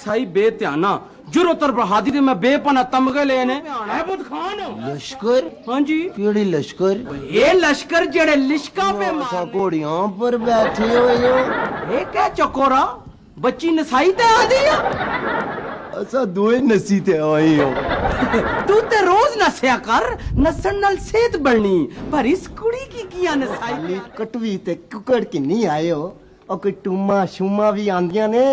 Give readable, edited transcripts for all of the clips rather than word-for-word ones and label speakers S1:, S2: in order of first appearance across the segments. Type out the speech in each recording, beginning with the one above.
S1: नसाई बेध्याना जुरोतर बहादी ते मैं बेपना तमगे लेने अहमद खान
S2: लश्कर।
S1: हाँ जी
S2: केड़ी लश्कर?
S1: ये लश्कर जेड़े लिश्का पे
S2: घोड़ियां पर बैठे हुए हो।
S1: ये क्या चकोरा बच्ची नसाई ते आदी है
S2: असा दोए नसी ते आए हो।
S1: तू ते रोज नसया कर नसन नाल सेहत बढ़नी पर इस कुड़ी की किया नसाई
S2: कटवी ते कुकड़ की नहीं आए हो और कोई टूमा शुमा भी आंदियां ने?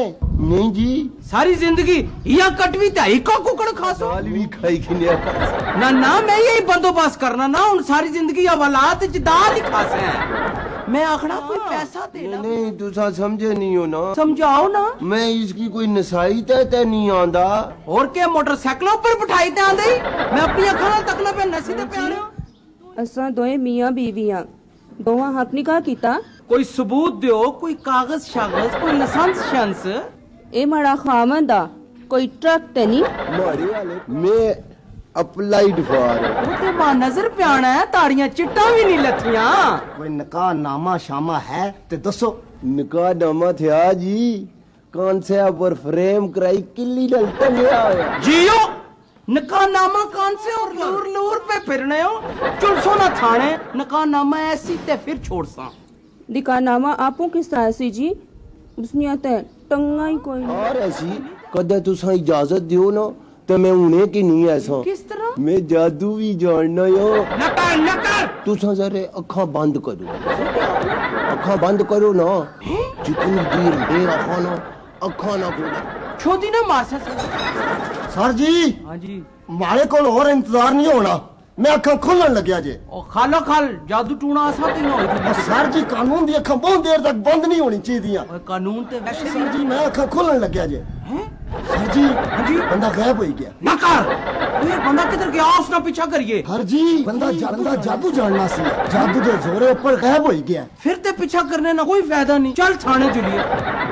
S2: नहीं जी
S1: सारी जिंदगी या कटवी ते ही का कुकड़ खासो
S2: दाल भी खाई कि नहीं
S1: ना ना मैं यही बंदोबस्त करना ना उन सारी जिंदगी हवालात च दाल ही खासे हैं मैं आखना कोई पैसा देना
S2: नहीं तुसा समझे नहीं हो ना।
S1: समझाओ ना।
S2: मैं इसकी कोई नसाई ते नहीं आंदा
S1: और क्या मोटरसाइकिलों पर बिठाई ते आंदे मैं अपनी अखां तकना पे नसी ते प्यारे
S3: असा दोए मियां बीवियां दोवां हक निकाह कीता।
S1: कोई सबूत दियो कोई कागज शागज कोई लाइसेंस शंस
S3: ए माड़ा खामन दा कोई ट्रक ते नहीं
S2: मारे वाले मैं अप्लाइड फॉर
S1: वो ते मां नजर प्याना है ताड़ियां चिट्टा भी नहीं लथियां।
S2: कोई निकाह नामा शामा है ते दसो। निकाह नामा था जी कौन से पर फ्रेम कराई किल्ली डल टंगया होया
S1: जियो निकाहनामा कौन से और लूर लूर पे फिरने हो चुलसो ना थाने निकाहनामा ऐसी ते फिर छोड़ सा
S3: निकाहनामा आपो किस तरह सी जी उसनिया ते टंगा ही कोई नहीं।
S2: और ऐसी कदे तुसा इजाजत दियो ना तो मैं उन्हें की नहीं ऐसा
S1: किस तरह
S2: मैं जादू भी जानना यो।
S1: नकर नकर
S2: तुसा जरे अखा बंद करो अखा बंद करो ना जितनी देर मेरा खाना अखा ना खोलो
S1: छोटी ना मार
S2: सर जी।
S1: हाँ जी
S2: मारे को और इंतजार नहीं होना मैं अखा खोलन लग्या जे।
S1: ओ खालो खाल जादू टूना आसा ते ना होई
S2: सर जी कानून दी अखा बहुत देर तक बंद नहीं होनी चाहिए।
S1: ओए कानून ते वैसे
S2: सर जी मैं अखा खोलन लग्या जे।
S1: हैं
S2: सर जी
S1: हाँ जी
S2: बंदा गायब हो गया।
S1: नकर ये बंदा किधर गया उसका पीछा करिए।
S2: सर जी बंदा जादू जानना सी जादू के जोरे ऊपर गायब हो गया।
S1: फिर ते पीछा करने ना कोई फायदा नहीं चल थाने चलिए।